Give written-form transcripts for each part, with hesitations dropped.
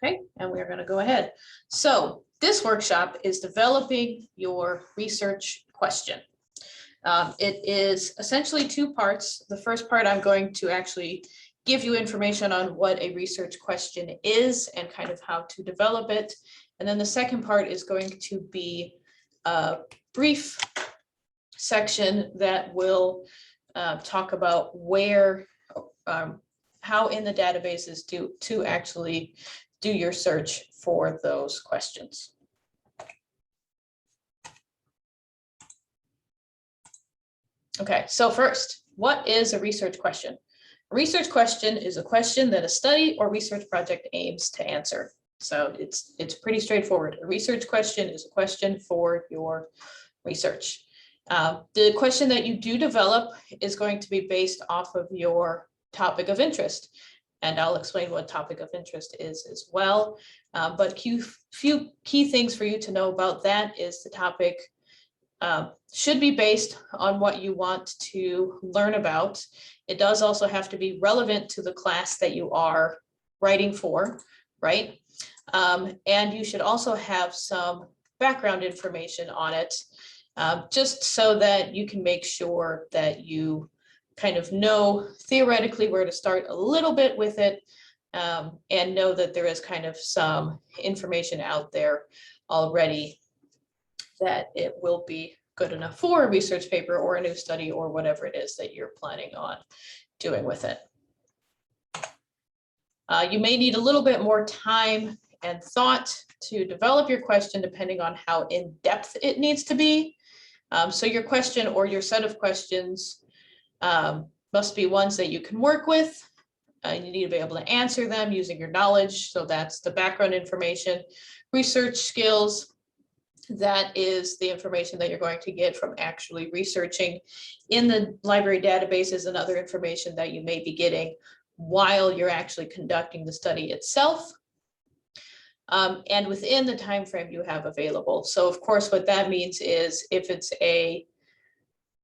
Okay, and we're going to go ahead. So this workshop is developing your research question. It is essentially two parts. The first part, I'm going to actually give you information on what a research question is and kind of how to develop it. And then the second part is going to be a brief section that will talk about where, how in the databases to actually do your search for those questions. Okay, so first, what is a research question? A research question is a question that a study or research project aims to answer. So it's pretty straightforward. A research question is a question for your research. The question that you do develop is going to be based off of your topic of interest. And I'll explain what topic of interest is as well. But few key things for you to know about that is the topic should be based on what you want to learn about. It does also have to be relevant to the class that you are writing for, right? And you should also have some background information on it, just so that you can make sure that you kind of know theoretically where to start a little bit with it, and know that there is kind of some information out there already that it will be good enough for a research paper or a new study or whatever it is that you're planning on doing with it. You may need a little bit more time and thought to develop your question depending on how in-depth it needs to be. So your question or your set of questions must be ones that you can work with. You need to be able to answer them using your knowledge. So that's the background information. Research skills, that is the information that you're going to get from actually researching in the library databases and other information that you may be getting while you're actually conducting the study itself. And within the time frame you have available. So of course, what that means is if it's a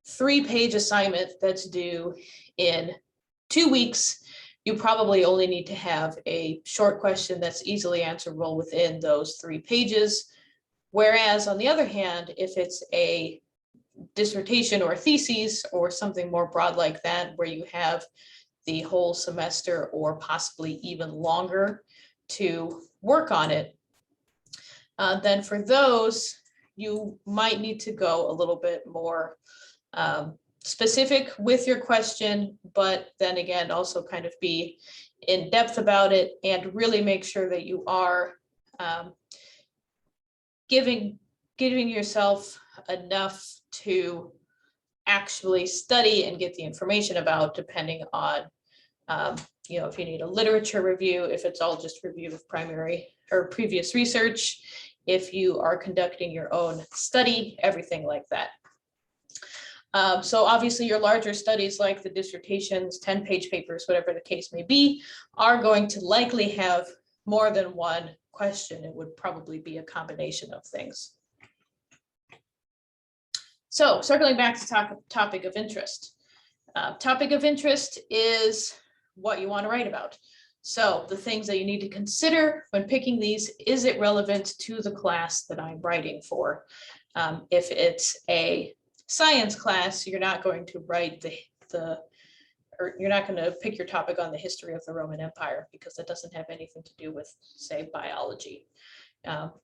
3-page assignment that's due in 2 weeks, you probably only need to have a short question that's easily answerable within those 3 pages. Whereas on the other hand, if it's a dissertation or thesis or something more broad like that, where you have the whole semester or possibly even longer to work on it, then for those, you might need to go a little bit more specific with your question, but then again, also kind of be in depth about it and really make sure that you are giving yourself enough to actually study and get the information about, depending on, you know, if you need a literature review, if it's all just review of primary or previous research, if you are conducting your own study, everything like that. So obviously your larger studies like the dissertations, 10-page papers, whatever the case may be, are going to likely have more than one question. It would probably be a combination of things. So circling back to topic of interest. Topic of interest is what you want to write about. So the things that you need to consider when picking these, is it relevant to the class that I'm writing for? If it's a science class, you're not going to write or you're not going to pick your topic on the history of the Roman Empire, because that doesn't have anything to do with, say, biology.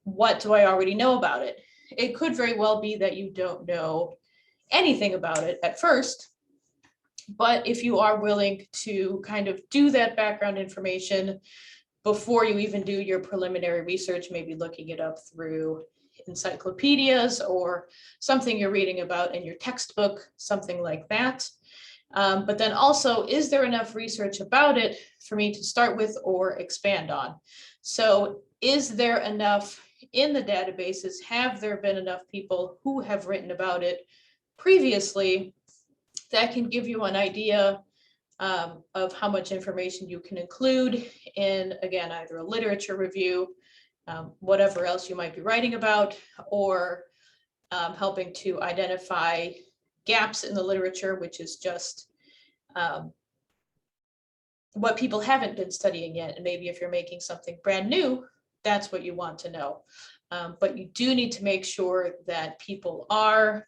What do I already know about it? It could very well be that you don't know anything about it at first, but if you are willing to kind of do that background information before you even do your preliminary research, maybe looking it up through encyclopedias or something you're reading about in your textbook, something like that. But then also, is there enough research about it for me to start with or expand on? So is there enough in the databases? Have there been enough people who have written about it previously that can give you an idea of how much information you can include in, again, either a literature review, whatever else you might be writing about, or helping to identify gaps in the literature, which is just what people haven't been studying yet. And maybe if you're making something brand new, that's what you want to know. But you do need to make sure that people are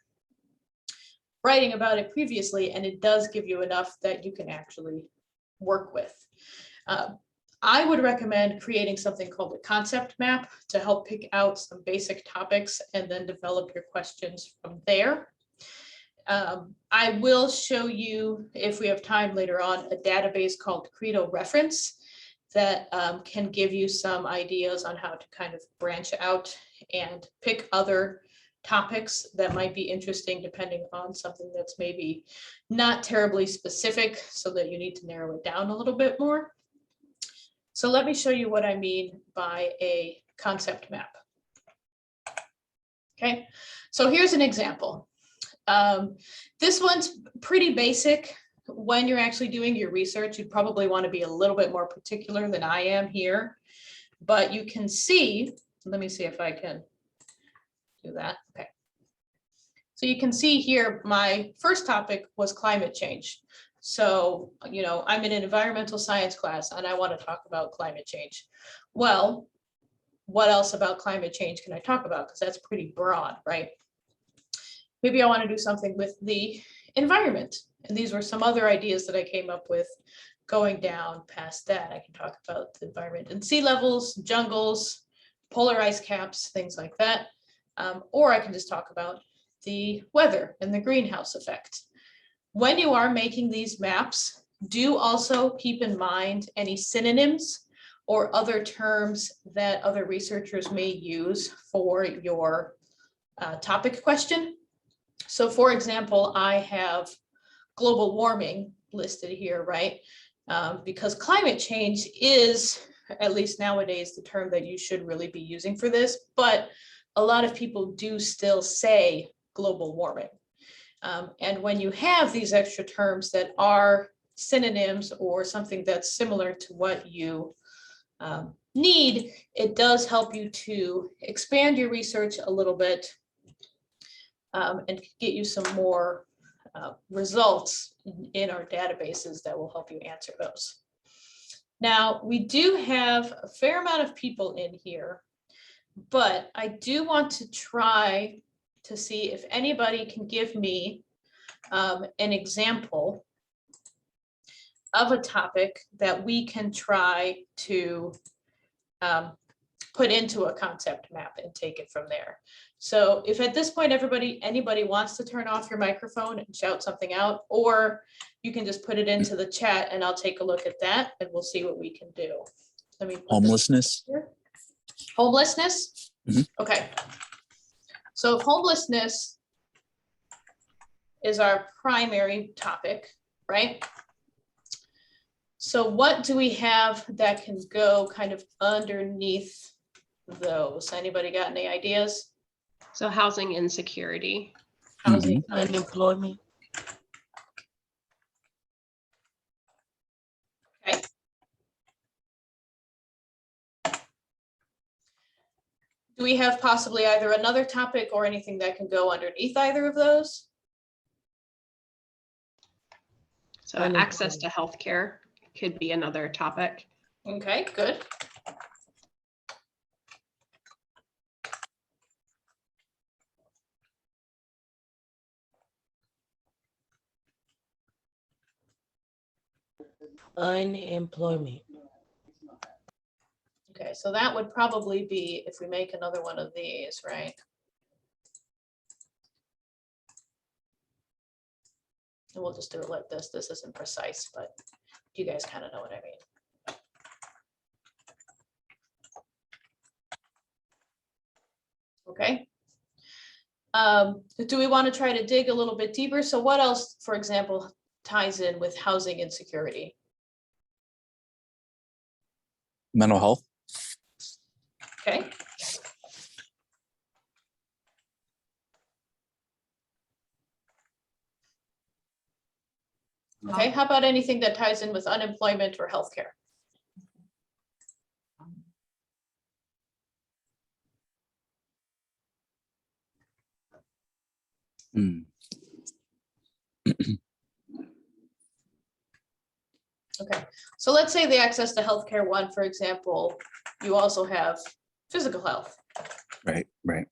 writing about it previously, and it does give you enough that you can actually work with. I would recommend creating something called a concept map to help pick out some basic topics and then develop your questions from there. I will show you, if we have time later on, a database called Credo Reference that can give you some ideas on how to kind of branch out and pick other topics that might be interesting depending on something that's maybe not terribly specific, so that you need to narrow it down a little bit more. So let me show you what I mean by a concept map. Okay, so here's an example. This one's pretty basic. When you're actually doing your research, you'd probably want to be a little bit more particular than I am here, but you can see, let me see if I can do that. Okay. So you can see here, my first topic was climate change. So, you know, I'm in an environmental science class and I want to talk about climate change. Well, what else about climate change can I talk about? Because that's pretty broad, right? Maybe I want to do something with the environment. And these were some other ideas that I came up with going down past that. I can talk about the environment and sea levels, jungles, polar ice caps, things like that. Or I can just talk about the weather and the greenhouse effect. When you are making these maps, do also keep in mind any synonyms or other terms that other researchers may use for your topic question. So for example, I have global warming listed here, right? Because climate change is, at least nowadays, the term that you should really be using for this, but a lot of people do still say global warming. And when you have these extra terms that are synonyms or something that's similar to what you need, it does help you to expand your research a little bit and get you some more results in our databases that will help you answer those. Now, we do have a fair amount of people in here, but I do want to try to see if anybody can give me an example of a topic that we can try to put into a concept map and take it from there. So if at this point anybody wants to turn off your microphone and shout something out, or you can just put it into the chat and I'll take a look at that and we'll see what we can do. Let me homelessness. Homelessness? Mm-hmm. Okay. So if homelessness is our primary topic, right? So what do we have that can go kind of underneath those? Anybody got any ideas? So housing insecurity. Housing, unemployment. okay. Do we have possibly either another topic or anything that can go underneath either of those? So access to healthcare could be another topic. Okay, good. Unemployment. Okay, so that would probably be if we make another one of these, right? And we'll just do it like this. This isn't precise, but you guys kind of know what I mean. Okay. Do we want to try to dig a little bit deeper? So what else, for example, ties in with housing insecurity? Mental health. Okay. Okay, how about anything that ties in with unemployment or healthcare? Mm. Okay, so let's say the access to healthcare one, for example, you also have physical health. Right, right.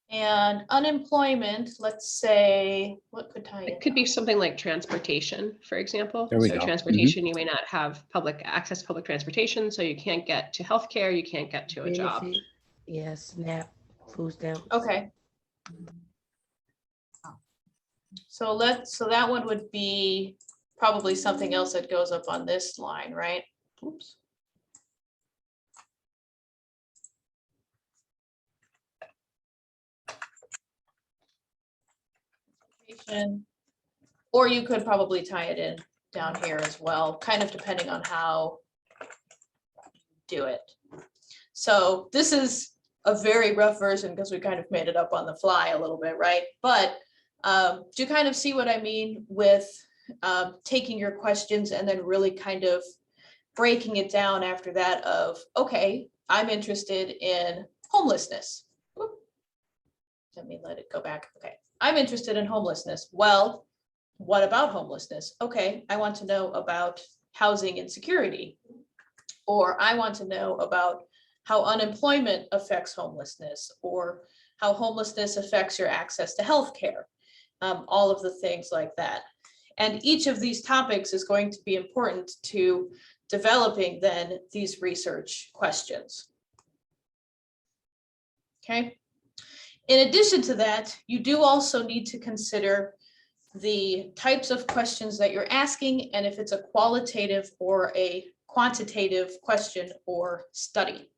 And unemployment, let's say, what could tie in? It could be something like transportation, for example. There we So go. transportation, you may not have access to public transportation, so you can't get to healthcare, you can't get to a job. Benefit, yes, SNAP, food stamps. Okay. So that one would be probably something else that goes up on this line, right? Oops. Or you could probably tie it in down here as well, kind of depending on how you do it. So this is a very rough version because we kind of made it up on the fly a little bit, right? But do you kind of see what I mean with taking your questions and then really kind of breaking it down after that of, okay, I'm interested in homelessness. Oop. Let me let it go back. Okay, I'm interested in homelessness. Well, what about homelessness? Okay, I want to know about housing insecurity, or I want to know about how unemployment affects homelessness, or how homelessness affects your access to healthcare, all of the things like that. And each of these topics is going to be important to developing then these research questions. Okay. In addition to that, you do also need to consider the types of questions that you're asking and if it's a qualitative or a quantitative question or study.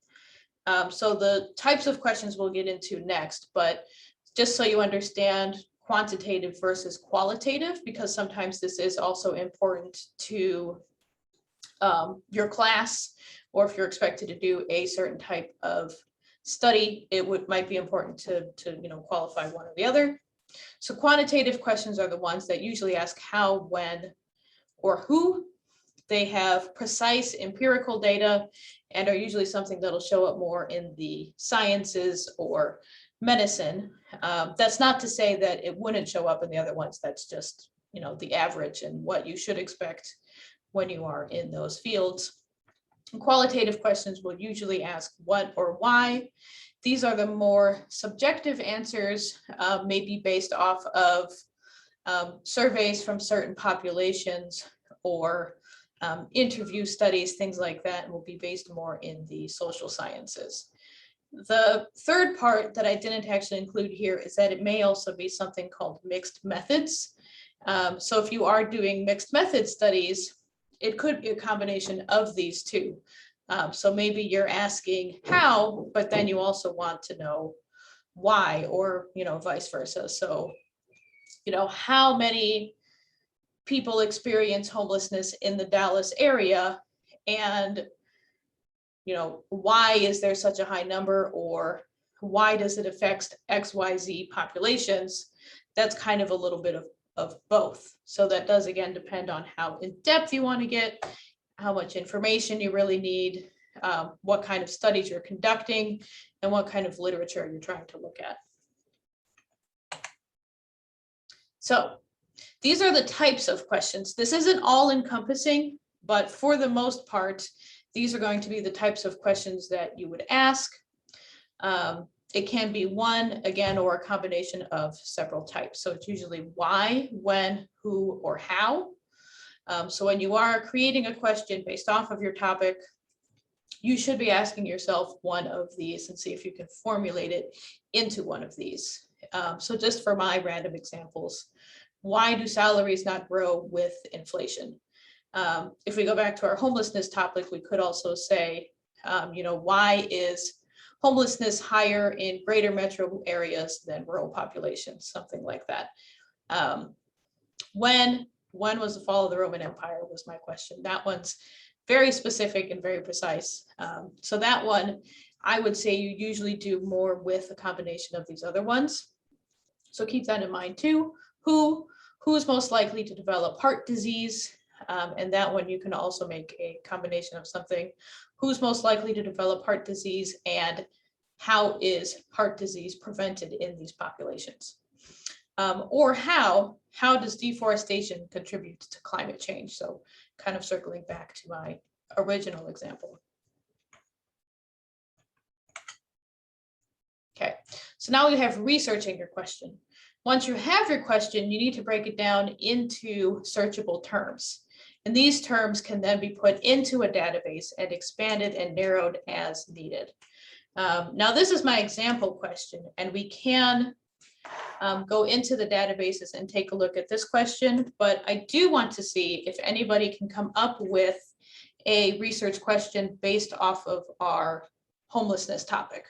So the types of questions we'll get into next, but just so you understand quantitative versus qualitative, because sometimes this is also important to your class, or if you're expected to do a certain type of study, might be important to qualify one or the other. So quantitative questions are the ones that usually ask how, when, or who. They have precise empirical data and are usually something that'll show up more in the sciences or medicine. That's not to say that it wouldn't show up in the other ones. That's just, the average and what you should expect when you are in those fields. And qualitative questions will usually ask what or why. These are the more subjective answers, maybe based off of surveys from certain populations or interview studies, things like that, will be based more in the social sciences. The third part that I didn't actually include here is that it may also be something called mixed methods. So if you are doing mixed method studies, it could be a combination of these two. So maybe you're asking how, but then you also want to know why, or vice versa. So how many people experience homelessness in the Dallas area, and why is there such a high number, or why does it affect XYZ populations? That's kind of a little bit of both. So that does again depend on how in depth you want to get, how much information you really need, what kind of studies you're conducting, and what kind of literature you're trying to look at. So these are the types of questions. This isn't all encompassing, but for the most part, these are going to be the types of questions that you would ask. It can be one, again, or a combination of several types. So it's usually why, when, who, or how. So when you are creating a question based off of your topic, you should be asking yourself one of these and see if you can formulate it into one of these. So just for my random examples, why do salaries not grow with inflation? If we go back to our homelessness topic, we could also say, why is homelessness higher in greater metro areas than rural populations, something like that. When was the fall of the Roman Empire was my question. That one's very specific and very precise. So that one, I would say you usually do more with a combination of these other ones. So keep that in mind too. Who is most likely to develop heart disease? And that one you can also make a combination of something. Who's most likely to develop heart disease, and how is heart disease prevented in these populations? Or how does deforestation contribute to climate change? So kind of circling back to my original example. Okay, so now we have researching your question. Once you have your question, you need to break it down into searchable terms. And these terms can then be put into a database and expanded and narrowed as needed. Now, this is my example question, and we can go into the databases and take a look at this question, but I do want to see if anybody can come up with a research question based off of our homelessness topic.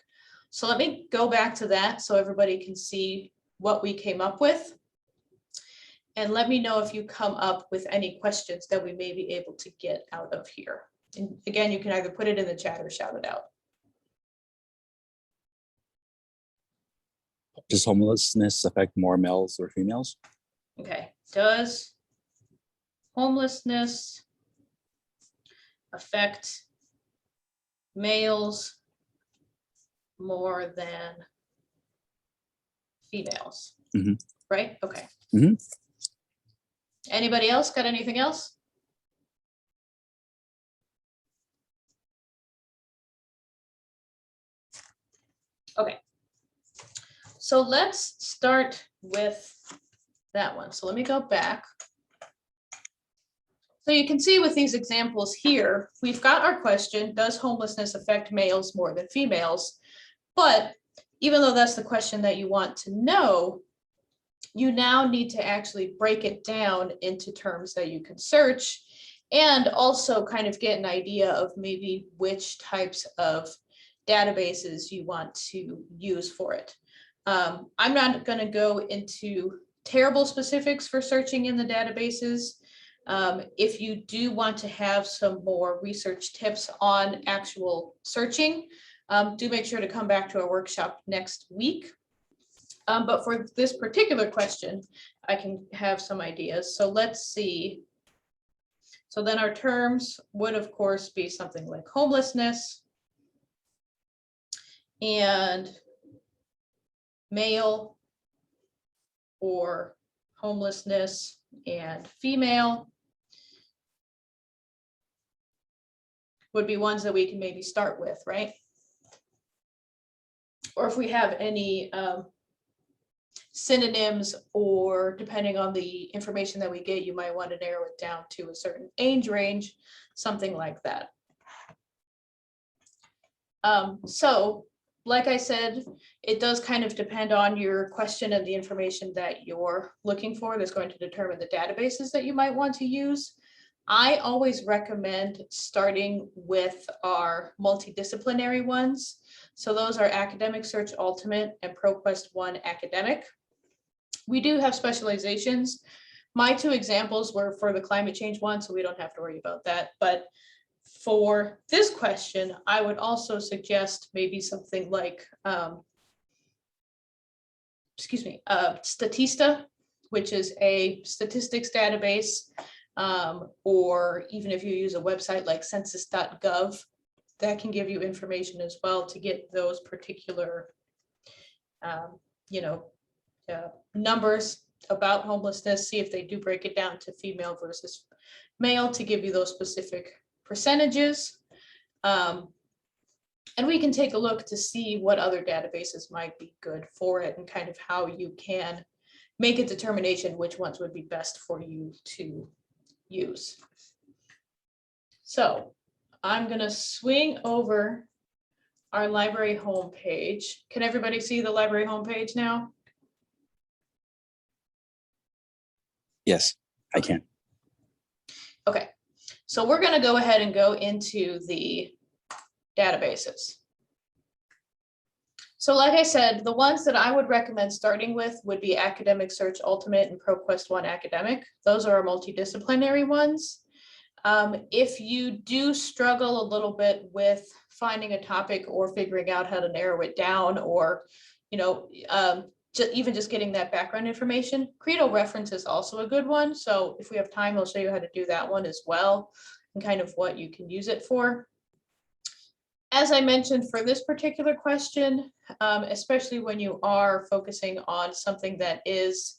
So let me go back to that so everybody can see what we came up with. And let me know if you come up with any questions that we may be able to get out of here. And again, you can either put it in the chat or shout it out. Does homelessness affect more males or females? Okay, does homelessness affect males more than females? Mhm. Right? Okay. Mhm. Anybody else got anything else? Okay. So let's start with that one. So let me go back. So you can see with these examples here, we've got our question, does homelessness affect males more than females? But even though that's the question that you want to know, you now need to actually break it down into terms that you can search and also kind of get an idea of maybe which types of databases you want to use for it. I'm not going to go into terrible specifics for searching in the databases. If you do want to have some more research tips on actual searching, do make sure to come back to our workshop next week. But for this particular question, I can have some ideas. So let's see. So then our terms would, of course, be something like homelessness and male, or homelessness and female would be ones that we can maybe start with, right? Or if we have any synonyms, or depending on the information that we get, you might want to narrow it down to a certain age range, something like that. So like I said, it does kind of depend on your question and the information that you're looking for that's going to determine the databases that you might want to use. I always recommend starting with our multidisciplinary ones. So those are Academic Search Ultimate and ProQuest One Academic. We do have specializations. My two examples were for the climate change one, so we don't have to worry about that. But for this question, I would also suggest maybe something like, Statista, which is a statistics database, or even if you use a website like census.gov, that can give you information as well to get those particular, numbers about homelessness, see if they do break it down to female versus male to give you those specific percentages. And we can take a look to see what other databases might be good for it and kind of how you can make a determination which ones would be best for you to use. So I'm going to swing over our library homepage. Can everybody see the library homepage now? Yes, I can. Okay, so we're going to go ahead and go into the databases. So like I said, the ones that I would recommend starting with would be Academic Search Ultimate and ProQuest One Academic. Those are our multidisciplinary ones. If you do struggle a little bit with finding a topic or figuring out how to narrow it down, or, even just getting that background information, Credo Reference is also a good one. So if we have time, I'll show you how to do that one as well and kind of what you can use it for. As I mentioned, for this particular question, especially when you are focusing on something that is,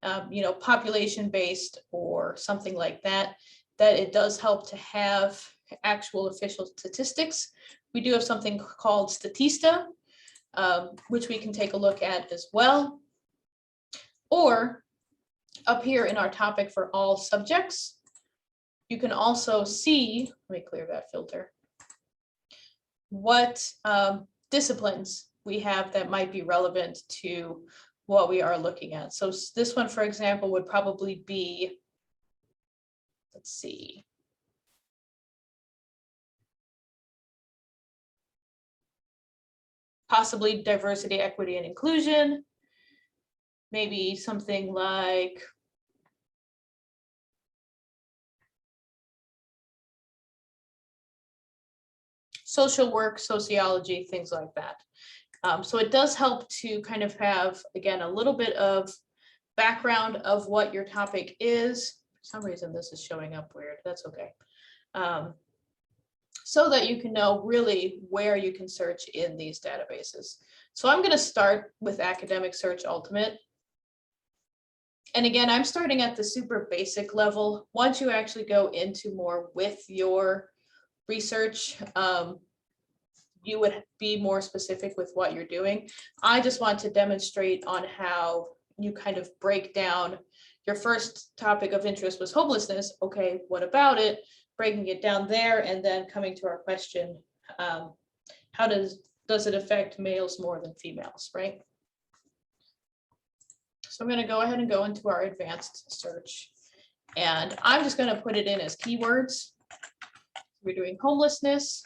population-based or something like that, that it does help to have actual official statistics. We do have something called Statista, which we can take a look at as well. Or up here in our topic for all subjects, you can also see, let me clear that filter, what disciplines we have that might be relevant to what we are looking at. So this one, for example, would probably be, let's see. Possibly diversity, equity, and inclusion. Maybe something like social work, sociology, things like that. So it does help to kind of have, again, a little bit of background of what your topic is. For some reason, this is showing up weird. That's okay. So that you can know really where you can search in these databases. So I'm going to start with Academic Search Ultimate. And again, I'm starting at the super basic level. Once you actually go into more with your research, you would be more specific with what you're doing. I just want to demonstrate on how you kind of break down. Your first topic of interest was homelessness. Okay, what about it? Breaking it down there and then coming to our question, how does it affect males more than females, right? So I'm going to go ahead and go into our advanced search. And I'm just going to put it in as keywords. We're doing homelessness.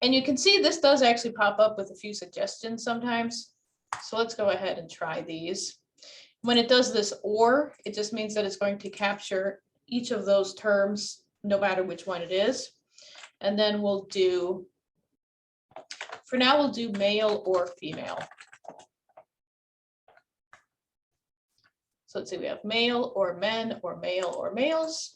And you can see this does actually pop up with a few suggestions sometimes. So let's go ahead and try these. When it does this or, it just means that it's going to capture each of those terms, no matter which one it is. And then we'll do, for now, we'll do male or female. So let's see, we have male or men or male or males.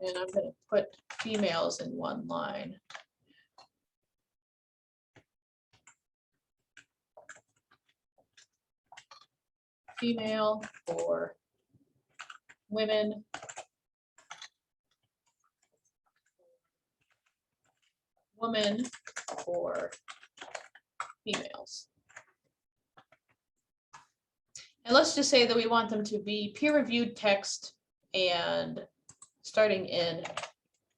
And I'm going to put females in one line. Female or women. Woman or females. And let's just say that we want them to be peer-reviewed text and starting in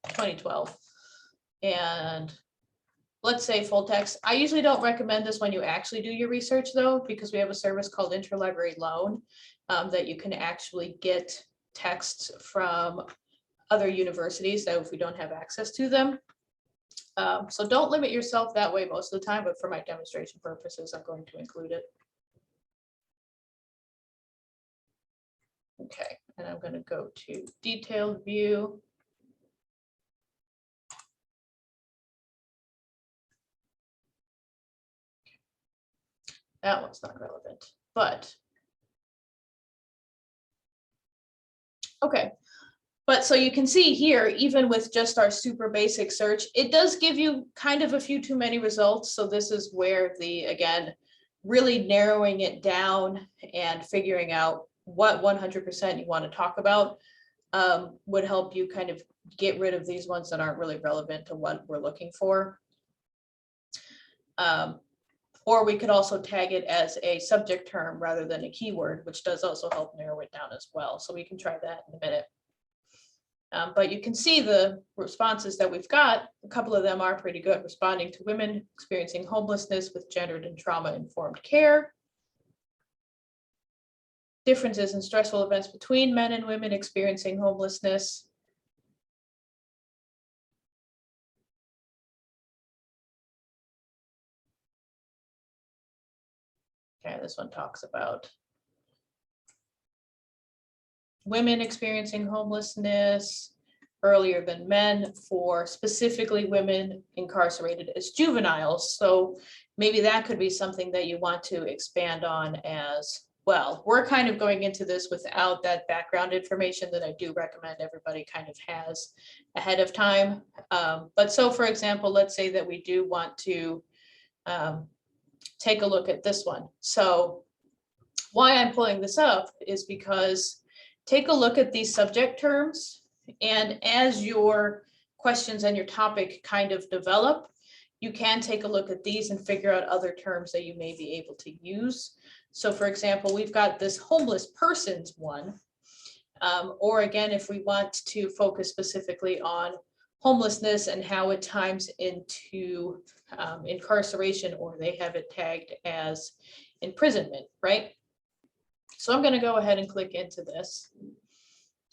2012. And let's say full text. I usually don't recommend this when you actually do your research though, because we have a service called Interlibrary Loan that you can actually get texts from other universities that if we don't have access to them. So don't limit yourself that way most of the time, but for my demonstration purposes, I'm going to include it. Okay, and I'm going to go to detailed view. That one's not relevant, but okay. But so you can see here, even with just our super basic search, it does give you kind of a few too many results. So this is where the, again, really narrowing it down and figuring out what 100% you want to talk about would help you kind of get rid of these ones that aren't really relevant to what we're looking for. Or we could also tag it as a subject term rather than a keyword, which does also help narrow it down as well. So we can try that in a minute. But you can see the responses that we've got. A couple of them are pretty good, responding to women experiencing homelessness with gendered and trauma-informed care. Differences in stressful events between men and women experiencing homelessness. Okay, this one talks about women experiencing homelessness earlier than men for specifically women incarcerated as juveniles. So maybe that could be something that you want to expand on as well, we're kind of going into this without that background information that I do recommend everybody kind of has ahead of time. But so for example, let's say that we do want to take a look at this one. So why I'm pulling this up is because take a look at these subject terms, and as your questions and your topic kind of develop, you can take a look at these and figure out other terms that you may be able to use. So for example, we've got this homeless persons one, or again, if we want to focus specifically on homelessness and how it times into incarceration, or they have it tagged as imprisonment, right? So I'm going to go ahead and click into this.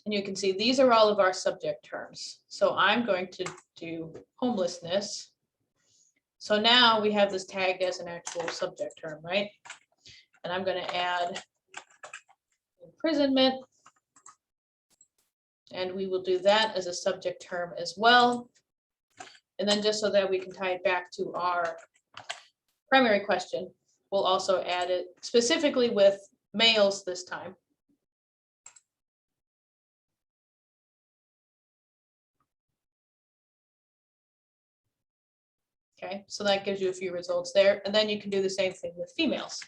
And you can see these are all of our subject terms. So I'm going to do homelessness. So now we have this tagged as an actual subject term, right? And I'm going to add imprisonment. And we will do that as a subject term as well. And then just so that we can tie it back to our primary question, we'll also add it specifically with males this time. Okay, so that gives you a few results there. And then you can do the same thing with females.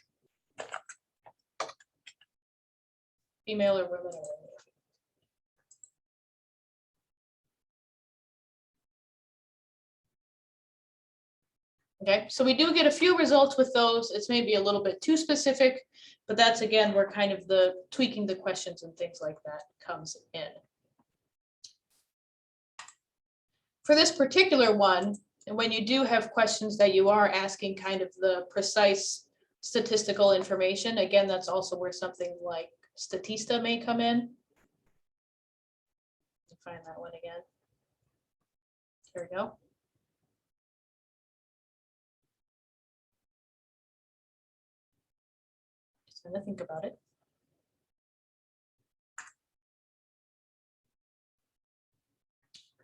Female or women. Okay, so we do get a few results with those. It's maybe a little bit too specific, but that's again where kind of the tweaking the questions and things like that comes in. For this particular one, and when you do have questions that you are asking kind of the precise statistical information, again, that's also where something like Statista may come in. Find that one again. Here we go. Just gonna think about it.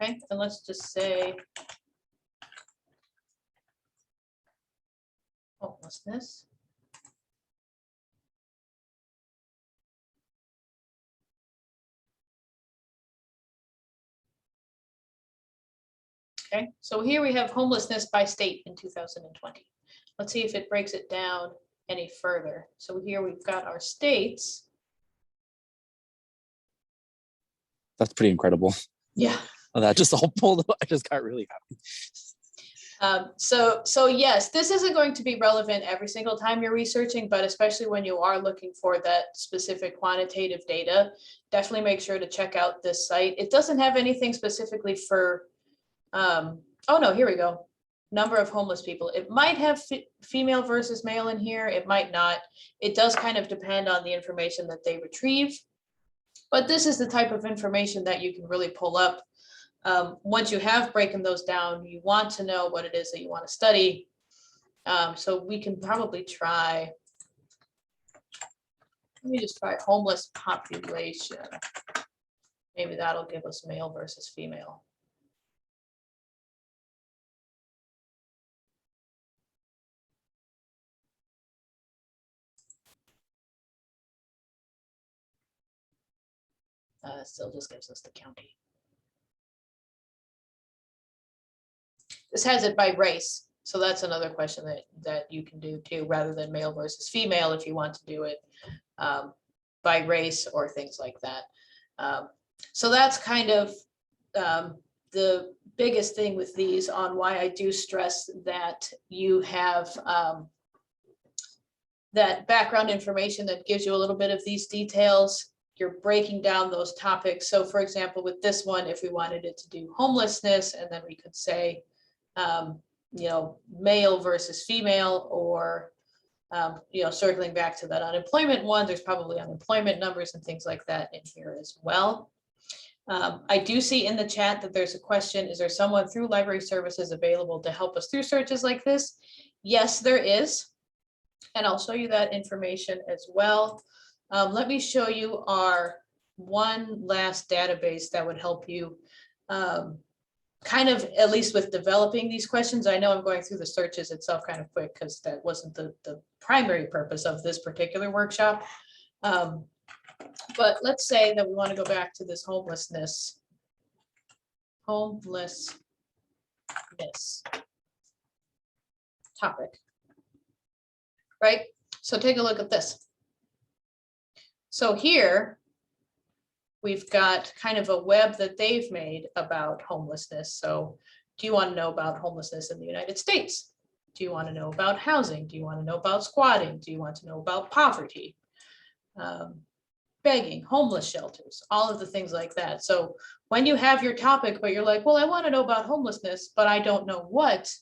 Okay, and let's just say homelessness. Okay, so here we have homelessness by state in 2020. Let's see if it breaks it down any further. So here we've got our states. That's pretty incredible. Yeah. Oh, that just all pulled up. I just got really happy. So yes, this isn't going to be relevant every single time you're researching, but especially when you are looking for that specific quantitative data, definitely make sure to check out this site. It doesn't have anything specifically for, oh no, here we go. Number of homeless people. It might have female versus male in here. It might not. It does kind of depend on the information that they retrieve. But this is the type of information that you can really pull up. Once you have broken those down, you want to know what it is that you want to study. So we can probably try, let me just try homeless population. Maybe that'll give us male versus female. Still just gives us the county. This has it by race. So that's another question that you can do too, rather than male versus female, if you want to do it by race or things like that. So that's kind of the biggest thing with these, on why I do stress that you have that background information that gives you a little bit of these details. You're breaking down those topics. So for example, with this one, if we wanted it to do homelessness, and then we could say, you know, male versus female, or, you know, circling back to that unemployment one, there's probably unemployment numbers and things like that in here as well. I do see in the chat that there's a question, is there someone through library services available to help us through searches like this? Yes, there is. And I'll show you that information as well. Let me show you our one last database that would help you kind of, at least with developing these questions. I know I'm going through the searches itself kind of quick because that wasn't the primary purpose of this particular workshop. But let's say that we want to go back to this homelessness topic, right? So take a look at this. So here we've got kind of a web that they've made about homelessness. So do you want to know about homelessness in the United States? Do you want to know about housing? Do you want to know about squatting? Do you want to know about poverty? Begging, homeless shelters, all of the things like that. So when you have your topic, but you're like, well, I want to know about homelessness, but I don't know what,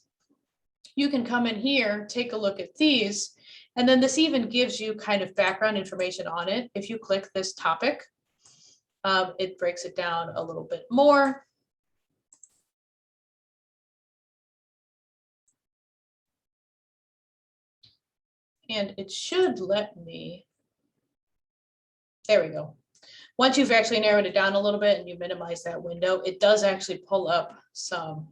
you can come in here, take a look at these, and then this even gives you kind of background information on it. If you click this topic, it breaks it down a little bit more. And it should let me, there we go. Once you've actually narrowed it down a little bit and you minimize that window, it does actually pull up some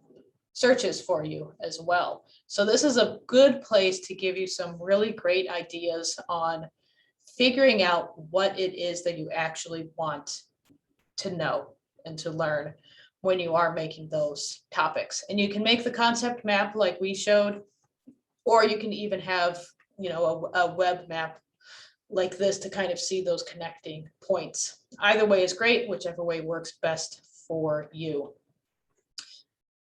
searches for you as well. So this is a good place to give you some really great ideas on figuring out what it is that you actually want to know and to learn when you are making those topics. And you can make the concept map like we showed, or you can even have, you know, a web map like this to kind of see those connecting points. Either way is great, whichever way works best for you.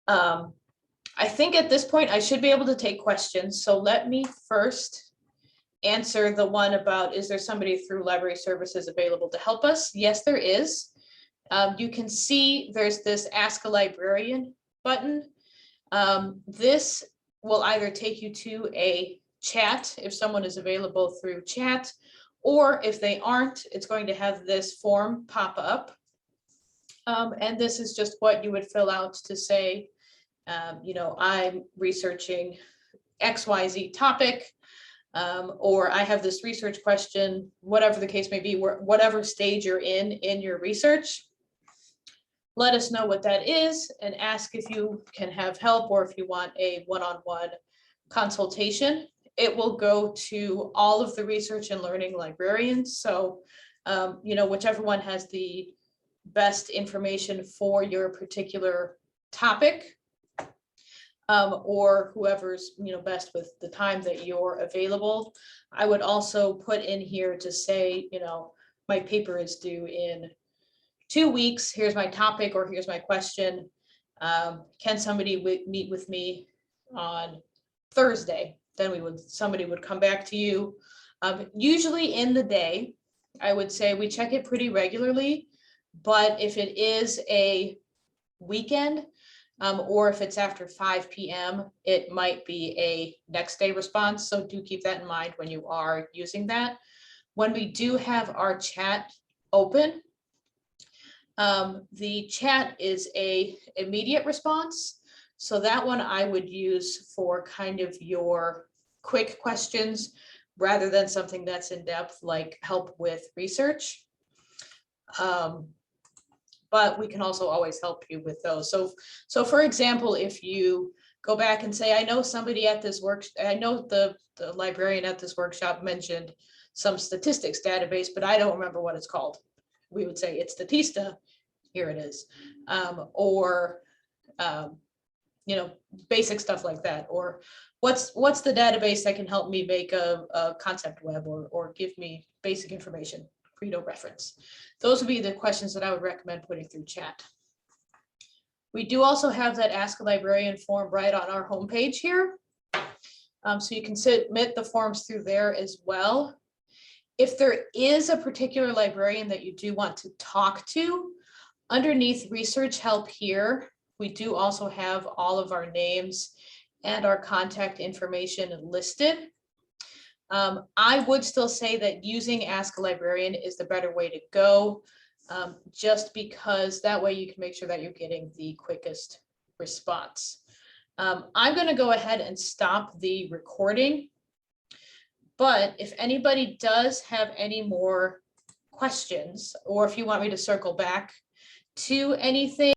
I think at this point I should be able to take questions. So let me first answer the one about, is there somebody through library services available to help us? Yes, there is. You can see there's this Ask a Librarian button. This will either take you to a chat if someone is available through chat, or if they aren't, it's going to have this form pop up. And this is just what you would fill out to say, you know, I'm researching XYZ topic, or I have this research question, whatever the case may be, whatever stage you're in your research. Let us know what that is and ask if you can have help or if you want a one-on-one consultation. It will go to all of the research and learning librarians. So, you know, whichever one has the best information for your particular topic, or whoever's, you know, best with the time that you're available. I would also put in here to say, you know, my paper is due in 2 weeks. Here's my topic, or here's my question. Can somebody meet with me on Thursday? Then somebody would come back to you. Usually in the day, I would say we check it pretty regularly, but if it is a weekend, or if it's after 5 p.m., it might be a next day response. So do keep that in mind when you are using that. When we do have our chat open, the chat is a immediate response. So that one I would use for kind of your quick questions rather than something that's in depth like help with research. But we can also always help you with those. So for example, if you go back and say, I know somebody at this I know the librarian at this workshop mentioned some statistics database, but I don't remember what it's called. We would say it's Statista, here it is. You know, basic stuff like that. Or what's the database that can help me make a concept web or give me basic information, Credo reference. Those would be the questions that I would recommend putting through chat. We do also have that Ask a Librarian form right on our homepage here. So you can submit the forms through there as well. If there is a particular librarian that you do want to talk to, underneath research help here, we do also have all of our names and our contact information listed. I would still say that using Ask a Librarian is the better way to go, just because that way you can make sure that you're getting the quickest response. I'm going to go ahead and stop the recording, but if anybody does have any more questions, or if you want me to circle back to anything,